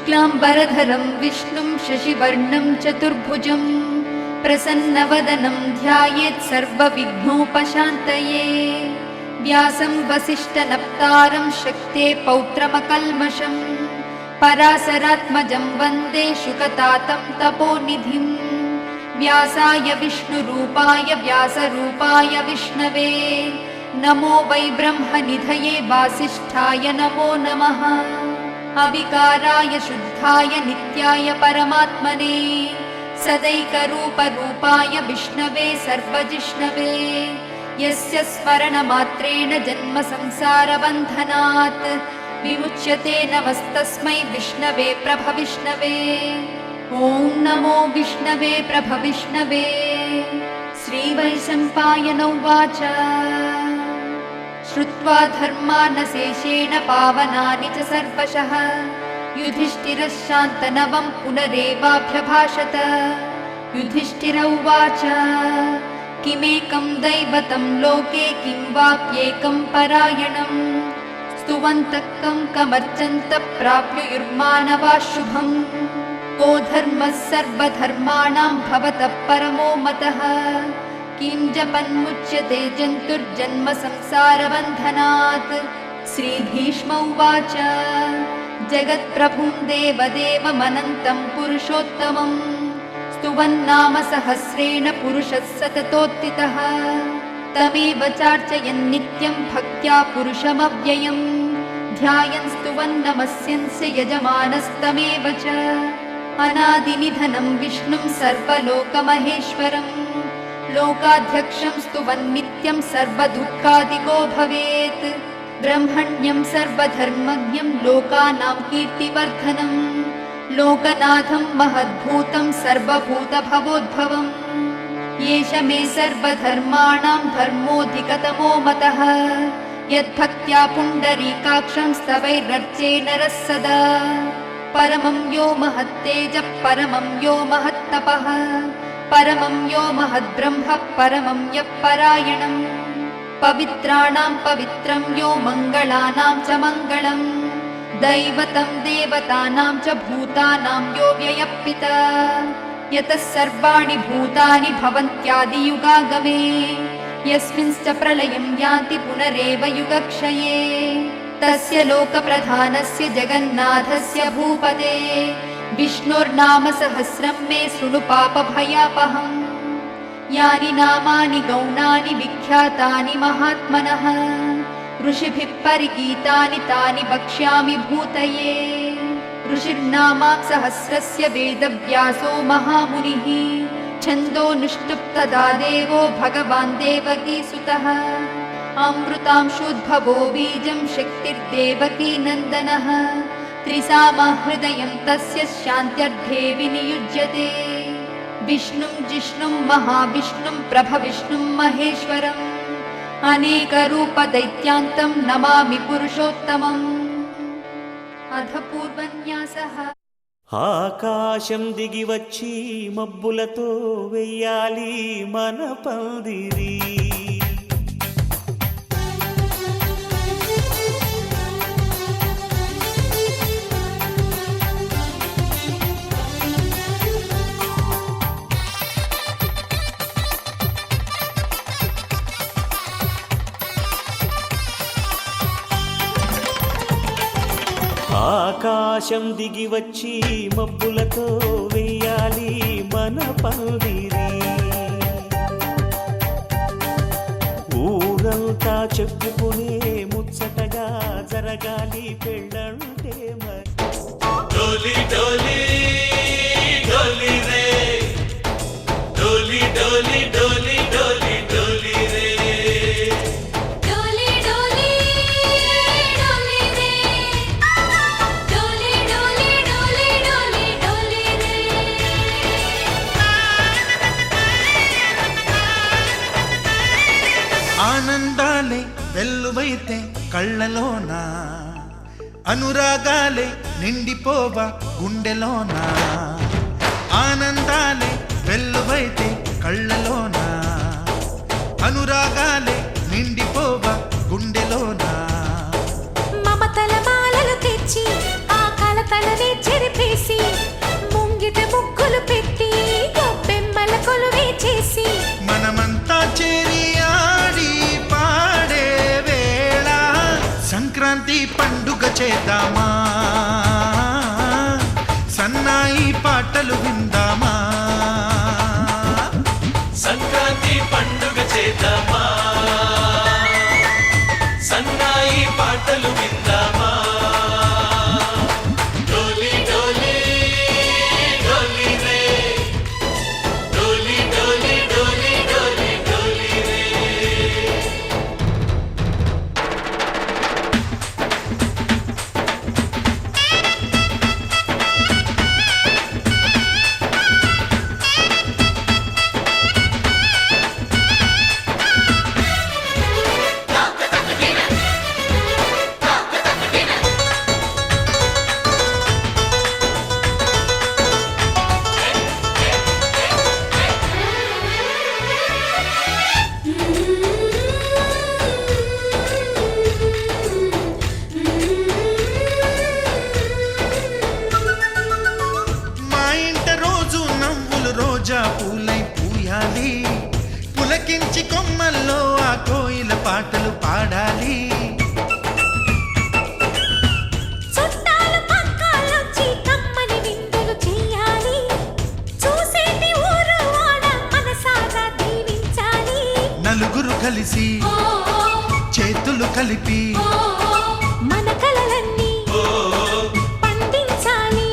शुक्लाम्बरधरं विष्णुं शशिवर्णं चतुर्भुजं प्रसन्नवदनं ध्यायेत् सर्वविघ्नोपशान्तये। व्यासं वसिष्ठनप्तारं शक्ते पौत्रमकल्मषं पराशरात्मजं वन्दे शुकतातं तपोनिधिम्। व्यासाय विष्णुरूपाय व्यासरूपाय विष्णवे नमो वै ब्रह्मनिधये वासिष्ठाय नमो नमः। अविकाराय शुद्धाय नित्याय परमात्मने सदैकरूपरूपाय विष्णवे सर्वजिष्णवे यस्य स्मरणमात्रेण जन्म संसारबन्धनात् विमुच्यते नमस्तस्मै विष्णवे प्रभविष्णवे। ॐ नमो विष्णवे प्रभविष्णवे। श्रीवैशम्पायन उवाच श्रुत्वा धर्मानशेषेण पावनानि च सर्वशः युधिष्ठिरः शान्तनवं पुनरेवाभ्यभाषत। युधिष्ठिर उवाच किमेकं दैवतं लोके किं वाप्येकं परायणम् स्तुवन्तः कं कमर्चन्तः प्राप्युर्मानवाः शुभम्। को धर्मः सर्वधर्माणां भवतः परमो मतः किं जपन्मुच्यते जन्तुर्जन्म संसारबन्धनात्। श्रीभीष्म उवाच जगत्प्रभुं देवदेवमनन्तं पुरुषोत्तमं स्तुवन्नाम सहस्रेण पुरुषः सततोत्थितः। तमेव चार्चयन् नित्यं भक्त्या पुरुषमव्ययम् ध्यायन् स्तुवन् नमस्यन्स्य यजमानस्तमेव च। अनादिनिधनं विष्णुं सर्वलोकमहेश्वरम् लोकाध्यक्षं स्तुवन् नित्यं सर्वदुःखादिको भवेत्। ब्रह्मण्यं सर्वधर्मज्ञं लोकानां कीर्तिवर्धनम् लोकनाथं महद्भूतं सर्वभूतभवोद्भवम्। एष मे सर्वधर्माणां धर्मोऽधिकतमो मतः यद्भक्त्या पुण्डरीकाक्षं स्तवैरर्चे नरः सदा। परमं यो महत्तेजः परमं यो महत्तपः परमं यो महद्ब्रह्म परमं यः परायणम्। पवित्राणां पवित्रं यो मङ्गलानां च मङ्गलम् दैवतं देवतानां च भूतानां यो व्ययः पिता। यतः सर्वाणि भूतानि भवन्त्यादियुगागमे यस्मिंश्च प्रलयं यान्ति पुनरेव युगक्षये। तस्य लोकप्रधानस्य जगन्नाथस्य भूपते विष्णोर्नाम सहस्रं मे शृणु पापभयापहम्। यानि नामानि गौणानि विख्यातानि महात्मनः ऋषिभिः परिगीतानि तानि वक्ष्यामि भूतये। ऋषिर्नामा सहस्रस्य वेदव्यासो महामुनिः छन्दोनुष्टुप्तदा देवो भगवान् देवकीसुतः। अमृतांशोद्भवो बीजं शक्तिर्देवकी नन्दनः त्रिसामहृदयं तस्य शान्त्यर्थे विनियुज्यते। विष्णुं जिष्णुं महाविष्णुं प्रभविष्णुं महेश्वरम् अनेकरूपदैत्यान्तं नमामि पुरुषोत्तमम्। अथ पूर्वन्यासः। ఆకాశం దిగి వచ్చి మబ్బులతో వెయ్యాలి మన పందిరి. ఆకాశం దిగి వచ్చి మబ్బులతో వెయ్యాలి మన పందిరి. ఊరంతా చెప్పుకునే ముచ్చటగా జరగాలి పెళ్ళంటే మరి. డోలి డోలి డోలి రే డోలి డోలి డోలి డోలి డోలి రే. ఆనందాలే వెల్లువైతే కళ్ళలోన అనురాగాలే నిండిపోవ గుండెలోన. ఆనందాలే వెల్లువైతే కళ్ళలోన అనురాగాలే నిండిపోవ గుండెలోన. మమతల మాలలు తెచ్చి ఆ కలతలని చెరిపి చేద్దామా, సన్నాయి పాటలు విందామా, సంక్రాంతి పండుగ చేద్దామా, సన్నాయి పాటలు విందామా. డోలి డోలి డోలి రే, డోలి డోలి డోలి డోలి డోలి రే. మా ఇంట రోజు నవ్వులు రోజా పూలై పూయాలి, పులకించి కొమ్మల్లో ఆ కోయిల పాటలు పాడాలి. చుట్టాలు పక్కాలొచ్చి కమ్మని విందులు చెయ్యాలి, చూసేటి ఊరు వాడ మనసారా దీవించాలి. నలుగురు కలిసి చేతులు కలిపి మన కలలన్నీ పండించాలి.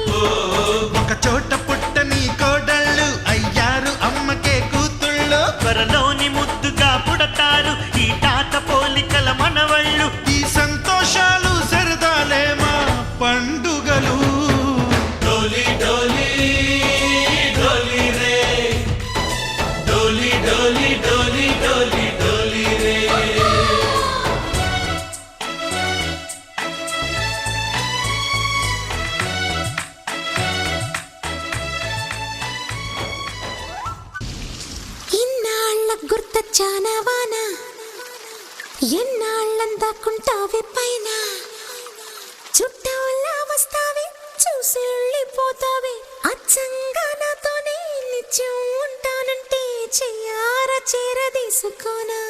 ఒక చోట పుట్టని కోడళ్ళు అయ్యారు అమ్మకే కూతుళ్ళు, త్వరలోని ముద్దుగా పుడతారు ఈ తాత పోలికల మనవళ్ళు. ఈ సంతోషాలు సరదాలే మా పండుగలు. డోలి డోలి డోలి రే, డోలి డోలి డోలి డోలి డోలి రే. ఇన్నాళ్ళ గుర్తొచ్చానా వాన, ఎన్నాళ్ళందాకుంటావే పైన, చుట్టూలా వస్తావే చూసి వెళ్ళిపోతావే, అచ్చంగా నాతోనే నిత్యం ఉంటానంటే చెయ్యారా చేరదీసుకోనా.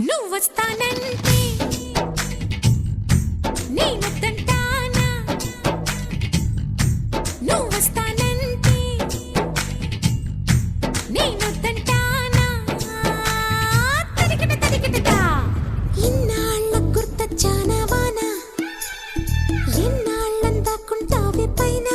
నువ్వు వస్తానంటే నేనొద్దంటానా, నువ్వు వస్తానంటే నేనొద్దంటానా. తరికిట తరికిటదా ఇన్నాళ్ళ గుర్తొచ్చానా వాన, ఎన్నాళ్ళందాకుంటావే పైన.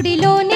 గుడిలోన